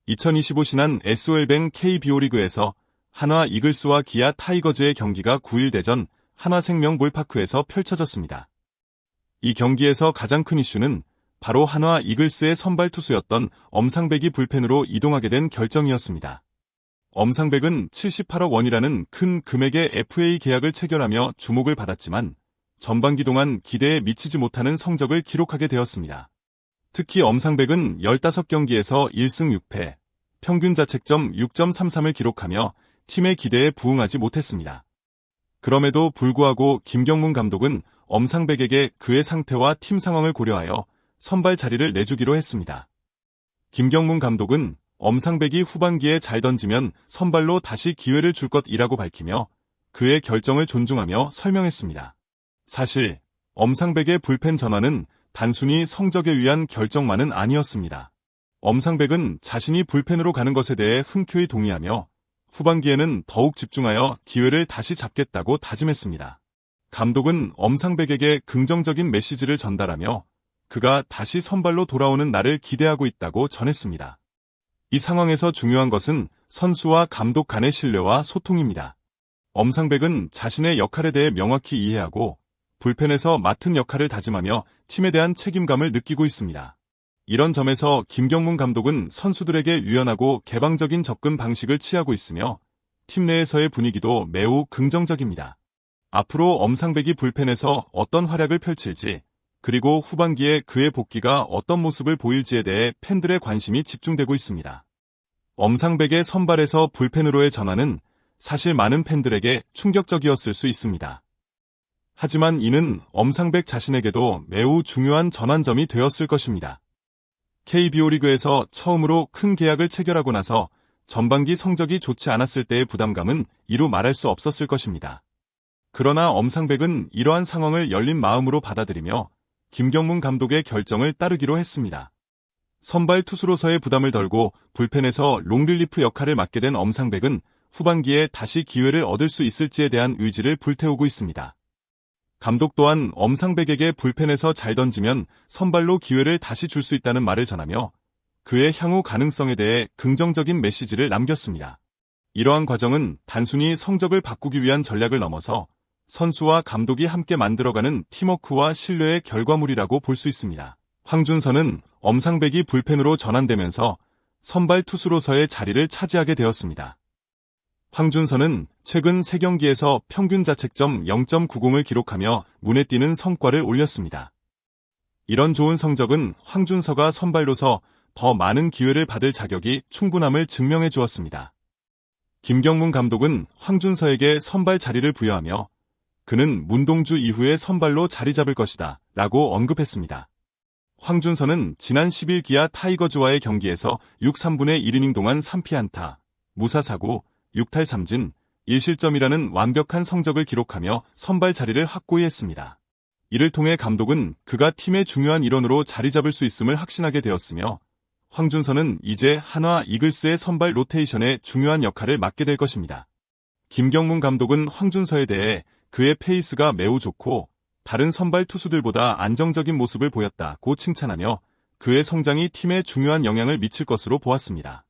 2025 신한 SOL뱅 KBO 리그에서 한화 이글스와 기아 타이거즈의 경기가 9일 대전 한화생명 볼파크에서 펼쳐졌습니다. 이 경기에서 가장 큰 이슈는 바로 한화 이글스의 선발 투수였던 엄상백이 불펜으로 이동하게 된 결정이었습니다. 엄상백은 78억 원이라는 큰 금액의 FA 계약을 체결하며 주목을 받았지만 전반기 동안 기대에 미치지 못하는 성적을 기록하게 되었습니다. 특히 엄상백은 15경기에서 1승 6패, 평균 자책점 6.33을 기록하며 팀의 기대에 부응하지 못했습니다. 그럼에도 불구하고 김경문 감독은 엄상백에게 그의 상태와 팀 상황을 고려하여 선발 자리를 내주기로 했습니다. 김경문 감독은 엄상백이 후반기에 잘 던지면 선발로 다시 기회를 줄 것이라고 밝히며 그의 결정을 존중하며 설명했습니다. 사실 엄상백의 불펜 전환은 단순히 성적에 위한 결정만은 아니었습니다. 엄상백은 자신이 불펜으로 가는 것에 대해 흔쾌히 동의하며 후반기에는 더욱 집중하여 기회를 다시 잡겠다고 다짐했습니다. 감독은 엄상백에게 긍정적인 메시지를 전달하며 그가 다시 선발로 돌아오는 날을 기대하고 있다고 전했습니다. 이 상황에서 중요한 것은 선수와 감독 간의 신뢰와 소통입니다. 엄상백은 자신의 역할에 대해 명확히 이해하고 불펜에서 맡은 역할을 다짐하며 팀에 대한 책임감을 느끼고 있습니다. 이런 점에서 김경문 감독은 선수들에게 유연하고 개방적인 접근 방식을 취하고 있으며 팀 내에서의 분위기도 매우 긍정적입니다. 앞으로 엄상백이 불펜에서 어떤 활약을 펼칠지, 그리고 후반기에 그의 복귀가 어떤 모습을 보일지에 대해 팬들의 관심이 집중되고 있습니다. 엄상백의 선발에서 불펜으로의 전환은 사실 많은 팬들에게 충격적이었을 수 있습니다. 하지만 이는 엄상백 자신에게도 매우 중요한 전환점이 되었을 것입니다. KBO 리그에서 처음으로 큰 계약을 체결하고 나서 전반기 성적이 좋지 않았을 때의 부담감은 이루 말할 수 없었을 것입니다. 그러나 엄상백은 이러한 상황을 열린 마음으로 받아들이며 김경문 감독의 결정을 따르기로 했습니다. 선발 투수로서의 부담을 덜고 불펜에서 롱릴리프 역할을 맡게 된 엄상백은 후반기에 다시 기회를 얻을 수 있을지에 대한 의지를 불태우고 있습니다. 감독 또한 엄상백에게 불펜에서 잘 던지면 선발로 기회를 다시 줄 수 있다는 말을 전하며 그의 향후 가능성에 대해 긍정적인 메시지를 남겼습니다. 이러한 과정은 단순히 성적을 바꾸기 위한 전략을 넘어서 선수와 감독이 함께 만들어가는 팀워크와 신뢰의 결과물이라고 볼 수 있습니다. 황준서는 엄상백이 불펜으로 전환되면서 선발 투수로서의 자리를 차지하게 되었습니다. 황준서는 최근 3경기에서 평균 자책점 0.90을 기록하며 눈에 띄는 성과를 올렸습니다. 이런 좋은 성적은 황준서가 선발로서 더 많은 기회를 받을 자격이 충분함을 증명해 주었습니다. 김경문 감독은 황준서에게 선발 자리를 부여하며 그는 문동주 이후에 선발로 자리 잡을 것이다 라고 언급했습니다. 황준서는 지난 10일 기아 타이거즈와의 경기에서 6, 3분의 1이닝 동안 3피안타, 무사사구, 6탈 3진, 1실점이라는 완벽한 성적을 기록하며 선발 자리를 확고히 했습니다. 이를 통해 감독은 그가 팀의 중요한 일원으로 자리 잡을 수 있음을 확신하게 되었으며 황준서는 이제 한화 이글스의 선발 로테이션에 중요한 역할을 맡게 될 것입니다. 김경문 감독은 황준서에 대해 그의 페이스가 매우 좋고 다른 선발 투수들보다 안정적인 모습을 보였다고 칭찬하며 그의 성장이 팀에 중요한 영향을 미칠 것으로 보았습니다.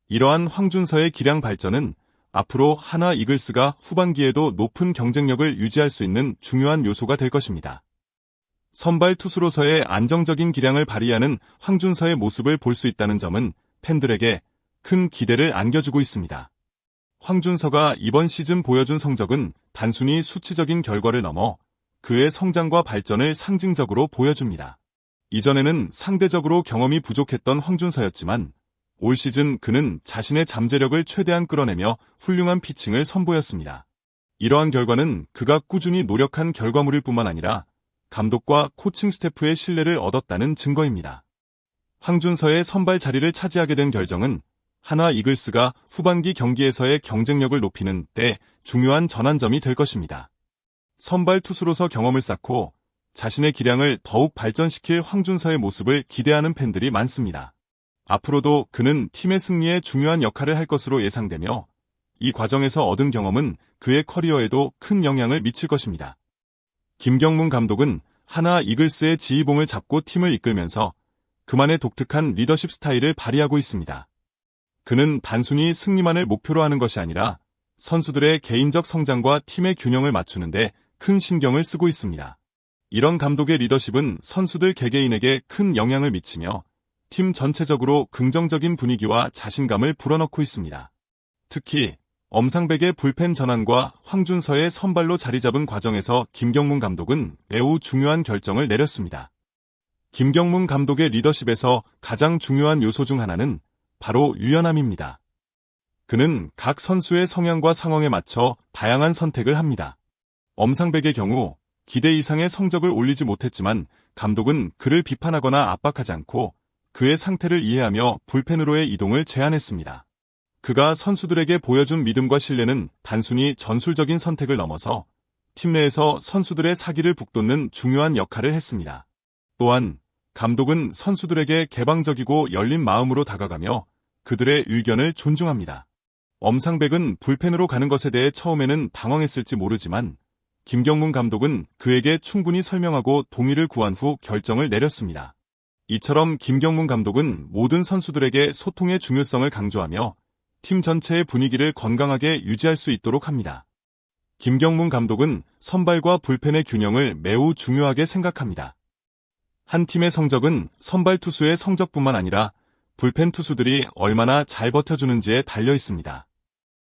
이러한 황준서의 기량 발전은 앞으로 한화 이글스가 후반기에도 높은 경쟁력을 유지할 수 있는 중요한 요소가 될 것입니다. 선발 투수로서의 안정적인 기량을 발휘하는 황준서의 모습을 볼 수 있다는 점은 팬들에게 큰 기대를 안겨주고 있습니다. 황준서가 이번 시즌 보여준 성적은 단순히 수치적인 결과를 넘어 그의 성장과 발전을 상징적으로 보여줍니다. 이전에는 상대적으로 경험이 부족했던 황준서였지만 올 시즌 그는 자신의 잠재력을 최대한 끌어내며 훌륭한 피칭을 선보였습니다. 이러한 결과는 그가 꾸준히 노력한 결과물일 뿐만 아니라 감독과 코칭 스태프의 신뢰를 얻었다는 증거입니다. 황준서의 선발 자리를 차지하게 된 결정은 한화 이글스가 후반기 경기에서의 경쟁력을 높이는 데 중요한 전환점이 될 것입니다. 선발 투수로서 경험을 쌓고 자신의 기량을 더욱 발전시킬 황준서의 모습을 기대하는 팬들이 많습니다. 앞으로도 그는 팀의 승리에 중요한 역할을 할 것으로 예상되며 이 과정에서 얻은 경험은 그의 커리어에도 큰 영향을 미칠 것입니다. 김경문 감독은 한화 이글스의 지휘봉을 잡고 팀을 이끌면서 그만의 독특한 리더십 스타일을 발휘하고 있습니다. 그는 단순히 승리만을 목표로 하는 것이 아니라 선수들의 개인적 성장과 팀의 균형을 맞추는데 큰 신경을 쓰고 있습니다. 이런 감독의 리더십은 선수들 개개인에게 큰 영향을 미치며 팀 전체적으로 긍정적인 분위기와 자신감을 불어넣고 있습니다. 특히 엄상백의 불펜 전환과 황준서의 선발로 자리 잡은 과정에서 김경문 감독은 매우 중요한 결정을 내렸습니다. 김경문 감독의 리더십에서 가장 중요한 요소 중 하나는 바로 유연함입니다. 그는 각 선수의 성향과 상황에 맞춰 다양한 선택을 합니다. 엄상백의 경우 기대 이상의 성적을 올리지 못했지만 감독은 그를 비판하거나 압박하지 않고 그의 상태를 이해하며 불펜으로의 이동을 제안했습니다. 그가 선수들에게 보여준 믿음과 신뢰는 단순히 전술적인 선택을 넘어서 팀 내에서 선수들의 사기를 북돋는 중요한 역할을 했습니다. 또한 감독은 선수들에게 개방적이고 열린 마음으로 다가가며 그들의 의견을 존중합니다. 엄상백은 불펜으로 가는 것에 대해 처음에는 당황했을지 모르지만 김경문 감독은 그에게 충분히 설명하고 동의를 구한 후 결정을 내렸습니다. 이처럼 김경문 감독은 모든 선수들에게 소통의 중요성을 강조하며 팀 전체의 분위기를 건강하게 유지할 수 있도록 합니다. 김경문 감독은 선발과 불펜의 균형을 매우 중요하게 생각합니다. 한 팀의 성적은 선발 투수의 성적뿐만 아니라 불펜 투수들이 얼마나 잘 버텨주는지에 달려 있습니다.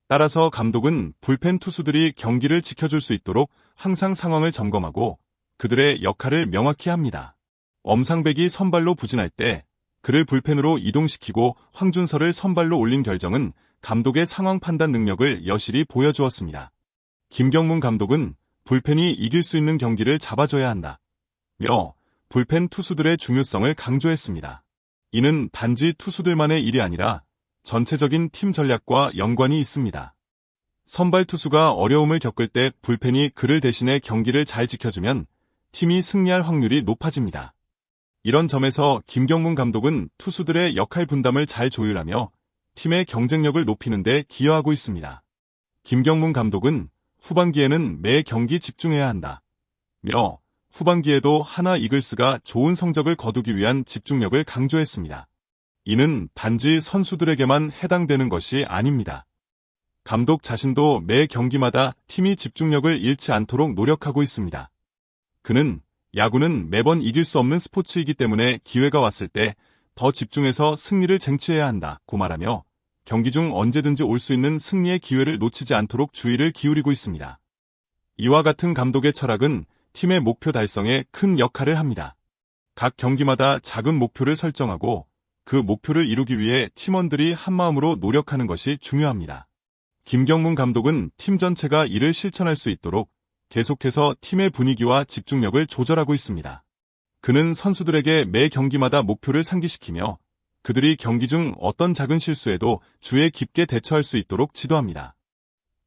따라서 감독은 불펜 투수들이 경기를 지켜줄 수 있도록 항상 상황을 점검하고 그들의 역할을 명확히 합니다. 엄상백이 선발로 부진할 때 그를 불펜으로 이동시키고 황준서를 선발로 올린 결정은 감독의 상황 판단 능력을 여실히 보여주었습니다. 김경문 감독은 불펜이 이길 수 있는 경기를 잡아줘야 한다며 불펜 투수들의 중요성을 강조했습니다. 이는 단지 투수들만의 일이 아니라 전체적인 팀 전략과 연관이 있습니다. 선발 투수가 어려움을 겪을 때 불펜이 그를 대신해 경기를 잘 지켜주면 팀이 승리할 확률이 높아집니다. 이런 점에서 김경문 감독은 투수들의 역할 분담을 잘 조율하며 팀의 경쟁력을 높이는 데 기여하고 있습니다. 김경문 감독은 후반기에는 매 경기 집중해야 한다며 후반기에도 하나 이글스가 좋은 성적을 거두기 위한 집중력을 강조했습니다. 이는 단지 선수들에게만 해당되는 것이 아닙니다. 감독 자신도 매 경기마다 팀이 집중력을 잃지 않도록 노력하고 있습니다. 그는 야구는 매번 이길 수 없는 스포츠이기 때문에 기회가 왔을 때 더 집중해서 승리를 쟁취해야 한다고 말하며 경기 중 언제든지 올 수 있는 승리의 기회를 놓치지 않도록 주의를 기울이고 있습니다. 이와 같은 감독의 철학은 팀의 목표 달성에 큰 역할을 합니다. 각 경기마다 작은 목표를 설정하고 그 목표를 이루기 위해 팀원들이 한마음으로 노력하는 것이 중요합니다. 김경문 감독은 팀 전체가 이를 실천할 수 있도록 계속해서 팀의 분위기와 집중력을 조절하고 있습니다. 그는 선수들에게 매 경기마다 목표를 상기시키며 그들이 경기 중 어떤 작은 실수에도 주의 깊게 대처할 수 있도록 지도합니다.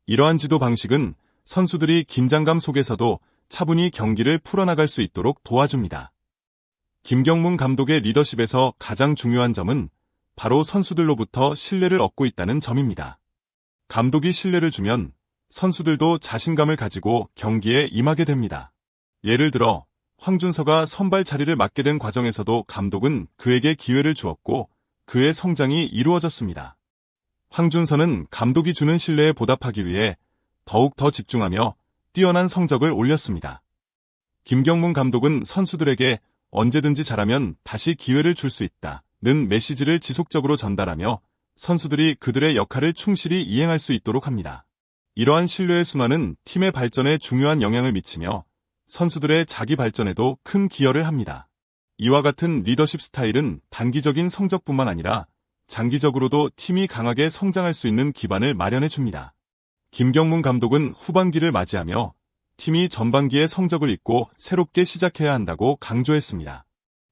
이러한 지도 방식은 선수들이 긴장감 속에서도 차분히 경기를 풀어나갈 수 있도록 도와줍니다. 김경문 감독의 리더십에서 가장 중요한 점은 바로 선수들로부터 신뢰를 얻고 있다는 점입니다. 감독이 신뢰를 주면 선수들도 자신감을 가지고 경기에 임하게 됩니다. 예를 들어 황준서가 선발 자리를 맡게 된 과정에서도 감독은 그에게 기회를 주었고 그의 성장이 이루어졌습니다. 황준서는 감독이 주는 신뢰에 보답하기 위해 더욱 더 집중하며 뛰어난 성적을 올렸습니다. 김경문 감독은 선수들에게 언제든지 잘하면 다시 기회를 줄 수 있다는 메시지를 지속적으로 전달하며 선수들이 그들의 역할을 충실히 이행할 수 있도록 합니다. 이러한 신뢰의 순환은 팀의 발전에 중요한 영향을 미치며 선수들의 자기 발전에도 큰 기여를 합니다. 이와 같은 리더십 스타일은 단기적인 성적뿐만 아니라 장기적으로도 팀이 강하게 성장할 수 있는 기반을 마련해 줍니다. 김경문 감독은 후반기를 맞이하며 팀이 전반기의 성적을 잊고 새롭게 시작해야 한다고 강조했습니다.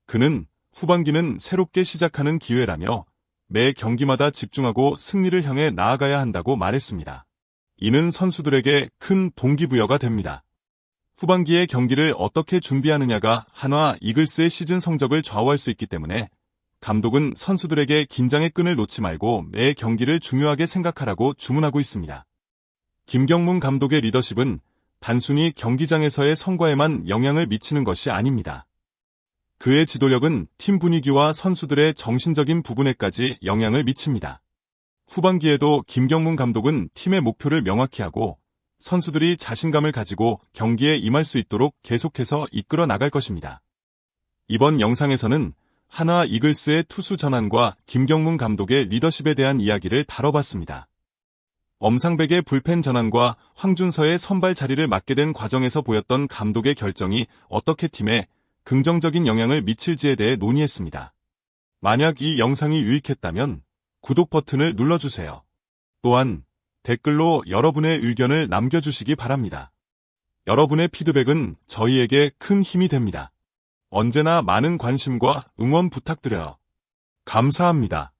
그는 후반기는 새롭게 시작하는 기회라며 매 경기마다 집중하고 승리를 향해 나아가야 한다고 말했습니다. 이는 선수들에게 큰 동기부여가 됩니다. 후반기의 경기를 어떻게 준비하느냐가 한화 이글스의 시즌 성적을 좌우할 수 있기 때문에 감독은 선수들에게 긴장의 끈을 놓지 말고 매 경기를 중요하게 생각하라고 주문하고 있습니다. 김경문 감독의 리더십은 단순히 경기장에서의 성과에만 영향을 미치는 것이 아닙니다. 그의 지도력은 팀 분위기와 선수들의 정신적인 부분에까지 영향을 미칩니다. 후반기에도 김경문 감독은 팀의 목표를 명확히 하고 선수들이 자신감을 가지고 경기에 임할 수 있도록 계속해서 이끌어 나갈 것입니다. 이번 영상에서는 한화 이글스의 투수 전환과 김경문 감독의 리더십에 대한 이야기를 다뤄봤습니다. 엄상백의 불펜 전환과 황준서의 선발 자리를 맡게 된 과정에서 보였던 감독의 결정이 어떻게 팀에 긍정적인 영향을 미칠지에 대해 논의했습니다. 만약 이 영상이 유익했다면 구독 버튼을 눌러주세요. 또한 댓글로 여러분의 의견을 남겨주시기 바랍니다. 여러분의 피드백은 저희에게 큰 힘이 됩니다. 언제나 많은 관심과 응원 부탁드려요. 감사합니다.